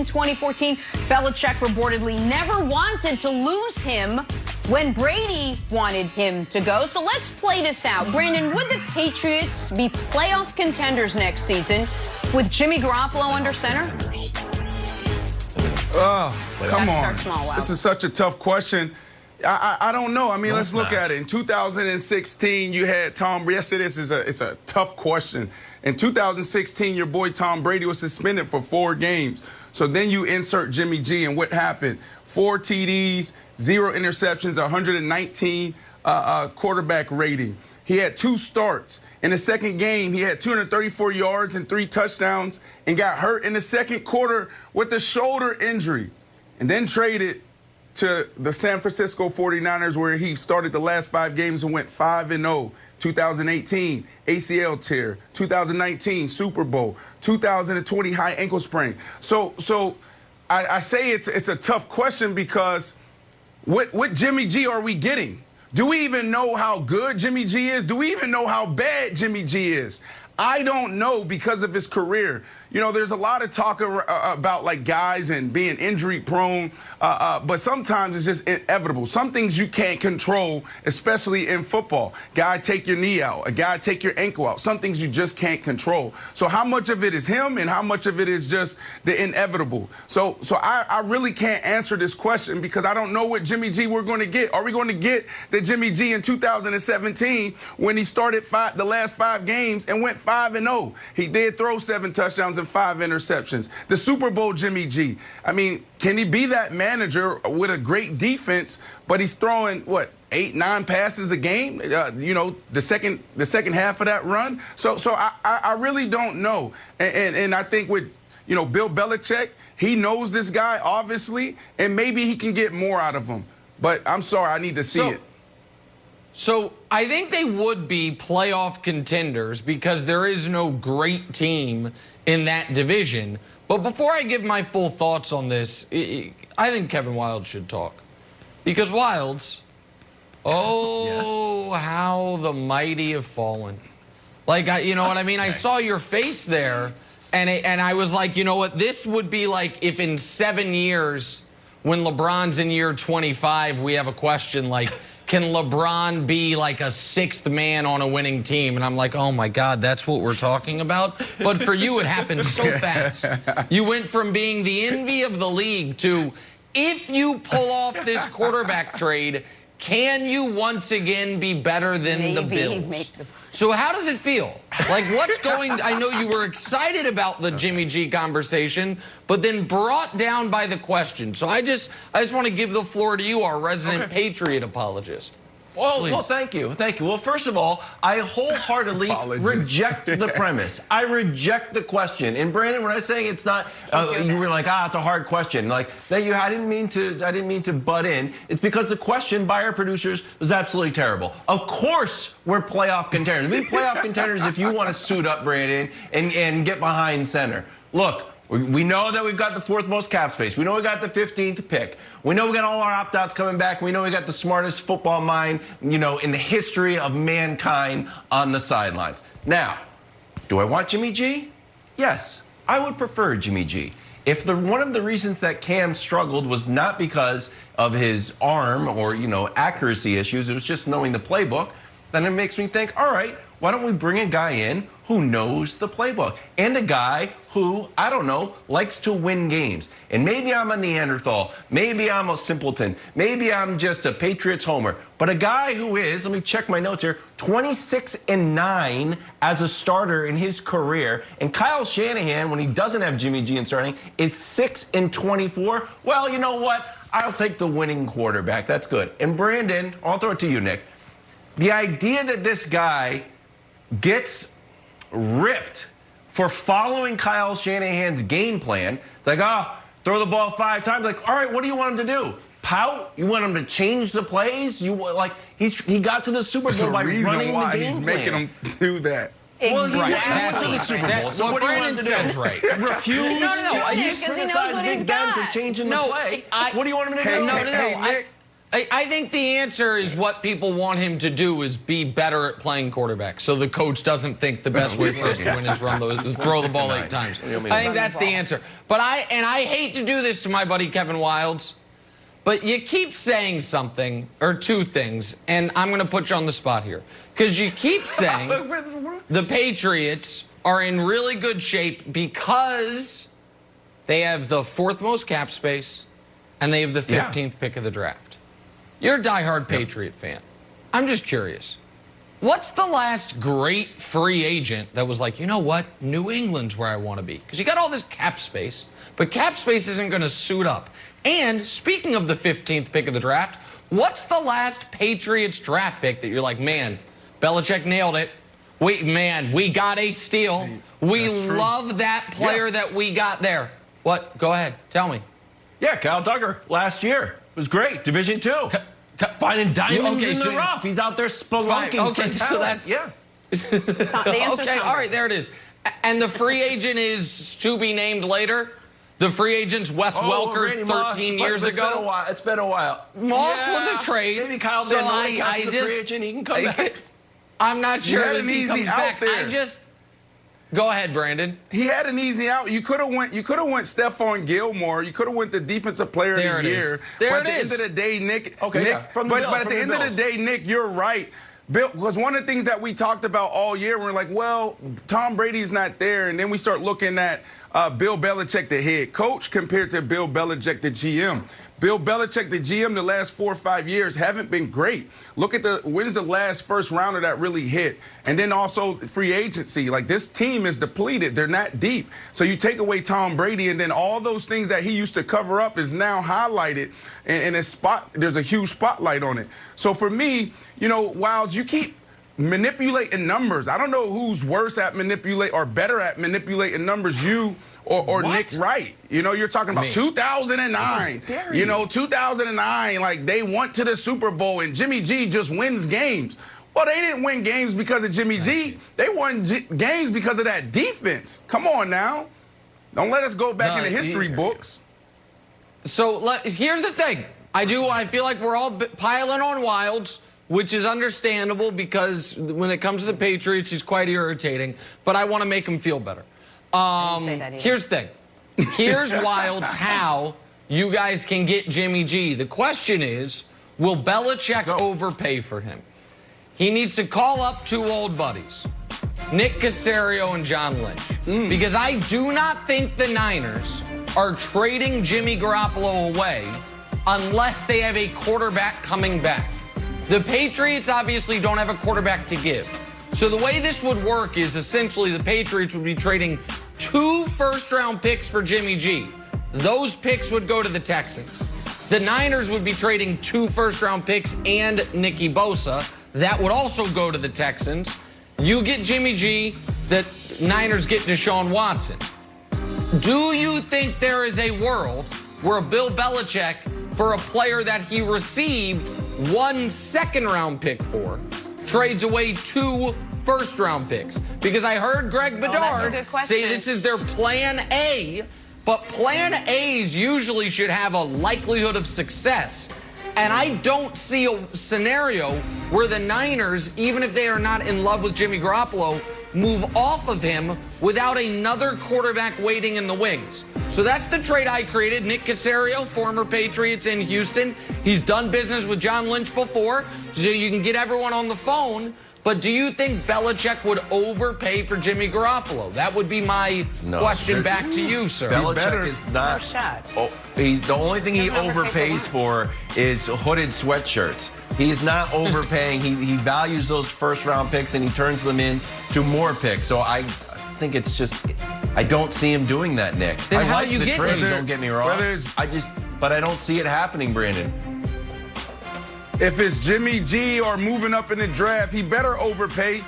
In 2014, Belichick reportedly never wanted to lose him when Brady wanted him to go. So let's play this out. Brandon, would the Patriots be playoff contenders next season with Jimmy Garoppolo under center? Come on. This is such a tough question. I don't know. I mean, let's look at it. In 2016, you had Tom. Yes, it's a tough question. In 2016, your boy Tom Brady was suspended for 4 games. So then you insert Jimmy G, and what happened? 4 TDs, 0 interceptions, 119 quarterback rating. He had 2 starts. In the second game, he had 234 yards and 3 touchdowns and got hurt in the second quarter with a shoulder injury, and then traded to the San Francisco 49ers, where he started the last 5 games and went 5-0. 2018, ACL tear. 2019, Super Bowl. 2020, high ankle sprain. So I say it's a tough question, because what Jimmy G are we getting? Do we even know how good Jimmy G is? Do we even know how bad Jimmy G is? I don't know, because of his career. You know, there's a lot of talk about like guys and being injury prone, but sometimes it's just inevitable. Some things you can't control, especially in football. Guy take your knee out, a guy take your ankle out. Some things you just can't control. So how much of it is him and how much of it is just the inevitable? So I really can't answer this question, because I don't know what Jimmy G we're going to get. Are we going to get the Jimmy G in 2017 when he started the last 5 games and went 5-0? He did throw 7 touchdowns and 5 interceptions. The Super Bowl Jimmy G. I mean, can he be that manager with a great defense, but he's throwing, what, 8, 9 passes a game? You know, the second half of that run. So I really don't know. And I think with, you know, Bill Belichick, he knows this guy, obviously, and maybe he can get more out of him. But I'm sorry, I need to see it. So I think they would be playoff contenders, because there is no great team in that division. But before I give my full thoughts on this, I think Kevin Wildes should talk. Because Wildes, yes, how the mighty have fallen. Like, you know what I mean? I saw your face there, and I was like, you know what? This would be like if in 7 years, when LeBron's in year 25, we have a question like, can LeBron be like a 6th man on a winning team? And I'm like, oh my God, that's what we're talking about? But for you, it happened so fast. You went from being the envy of the league to, if you pull off this quarterback trade, can you once again be better than the Bills? So how does it feel? Like, what's going... I know you were excited about the Jimmy G conversation, but then brought down by the question. So I just want to give the floor to you, our resident Patriot apologist. Well, thank you. Thank you. Well, first of all, I wholeheartedly reject the premise. I reject the question. And Brandon, when I was saying it's not, you were like, it's a hard question. Like, I didn't mean to butt in. It's because the question by our producers was absolutely terrible. Of course, we're playoff contenders. We're playoff contenders if you want to suit up, Brandon, and get behind center. Look. We know that we've got the 4th most cap space. We know we got the 15th pick. We know we got all our opt-outs coming back. We know we got the smartest football mind, you know, in the history of mankind on the sidelines. Now, do I want Jimmy G? Yes, I would prefer Jimmy G. If one of the reasons that Cam struggled was not because of his arm or, you know, accuracy issues, it was just knowing the playbook, then it makes me think, all right, why don't we bring a guy in who knows the playbook, and a guy who, I don't know, likes to win games. And maybe I'm a Neanderthal, maybe I'm a simpleton, maybe I'm just a Patriots homer, but a guy who is, let me check my notes here, 26-9 as a starter in his career, and Kyle Shanahan, when he doesn't have Jimmy G in starting, is 6-24. Well, you know what? I'll take the winning quarterback. That's good. And Brandon, I'll throw it to you, Nick. The idea that this guy gets ripped for following Kyle Shanahan's game plan. It's like, throw the ball 5 times. Like, all right, what do you want him to do? Pout? You want him to change the plays? You like he got to the Super Bowl by running the game plan. He's making him do that. Well, he went to the Super Bowl. So what Brandon says, right? Refuse to criticize Big Ben for changing the play. What do you want him to do? Hey, Nick, I think the answer is what people want him to do is be better at playing quarterback, so the coach doesn't think the best way for us to win is throw the ball 8 times. I think that's the answer. But I hate to do this to my buddy Kevin Wildes, but you keep saying something or 2 things, and I'm going to put you on the spot here because you keep saying the Patriots are in really good shape because they have the 4th most cap space and they have the 15th pick of the draft. You're a diehard Patriot fan. I'm just curious. What's the last great free agent that was like, you know what, New England's where I want to be? Because you got all this cap space, but cap space isn't going to suit up. And speaking of the 15th pick of the draft, what's the last Patriots draft pick that you're like, man, Belichick nailed it. Man, we got a steal. We love that player that we got there. What? Go ahead. Tell me. Yeah, Kyle Duggar last year. It was great. Division 2. Finding diamonds in the rough. He's out there spelunking for talent. Okay, all right, there it is. And the free agent is to be named later? The free agent's Wes Welker 13 years ago? It's been a while. Moss was a trade. Maybe Kyle Van Noy counts the free agent. He can come back. I'm not sure if he comes back. Go ahead, Brandon. He had an easy out. You could have went Stephon Gilmore. You could have went the defensive player of the year. But at the end of the day, Nick. But at the end of the day, Nick, you're right. Because one of the things that we talked about all year, we're like, well, Tom Brady's not there, and then we start looking at Bill Belichick, the head coach, compared to Bill Belichick, the GM. Bill Belichick, the GM, the last 4 or 5 years haven't been great. Look at when's the last first rounder that really hit? And then also free agency. Like, this team is depleted. They're not deep. So you take away Tom Brady, and then all those things that he used to cover up is now highlighted, and there's a huge spotlight on it. So for me, Wildes, you keep manipulating numbers. I don't know who's worse at manipulate or better at manipulating numbers, you or Nick Wright. You're talking about 2009. 2009, like they went to the Super Bowl and Jimmy G just wins games. Well, they didn't win games because of Jimmy G. They won games because of that defense. Come on now. Don't let us go back in the history books. So here's the thing. I feel like we're all piling on Wildes, which is understandable because when it comes to the Patriots, he's quite irritating. But I want to make him feel better. Here's the thing. Here's Wildes how you guys can get Jimmy G. The question is, will Belichick overpay for him? He needs to call up 2 old buddies, Nick Caserio and John Lynch. Because I do not think the Niners are trading Jimmy Garoppolo away unless they have a quarterback coming back. The Patriots obviously don't have a quarterback to give. So the way this would work is essentially the Patriots would be trading 2 first-round picks for Jimmy G. Those picks would go to the Texans. The Niners would be trading 2 first-round picks and Nicky Bosa. That would also go to the Texans. You get Jimmy G, the Niners get Deshaun Watson. Do you think there is a world where Bill Belichick, for a player that he received 1 second-round pick for, trades away 2 first-round picks? Because I heard Greg Bedard say this is their plan A, but plan A's usually should have a likelihood of success. And I don't see a scenario where the Niners, even if they are not in love with Jimmy Garoppolo, move off of him without another quarterback waiting in the wings. So that's the trade I created. Nick Caserio, former Patriots in Houston. He's done business with John Lynch before, so you can get everyone on the phone. But do you think Belichick would overpay for Jimmy Garoppolo? That would be my question back to you, sir. Belichick is not. The only thing he overpays for is hooded sweatshirts. He's not overpaying. He values those first-round picks and he turns them into more picks. So I think it's just, I don't see him doing that, Nick. Then I like the trade, don't get me wrong. But I don't see it happening, Brandon. If it's Jimmy G or moving up in the draft, he better overpay.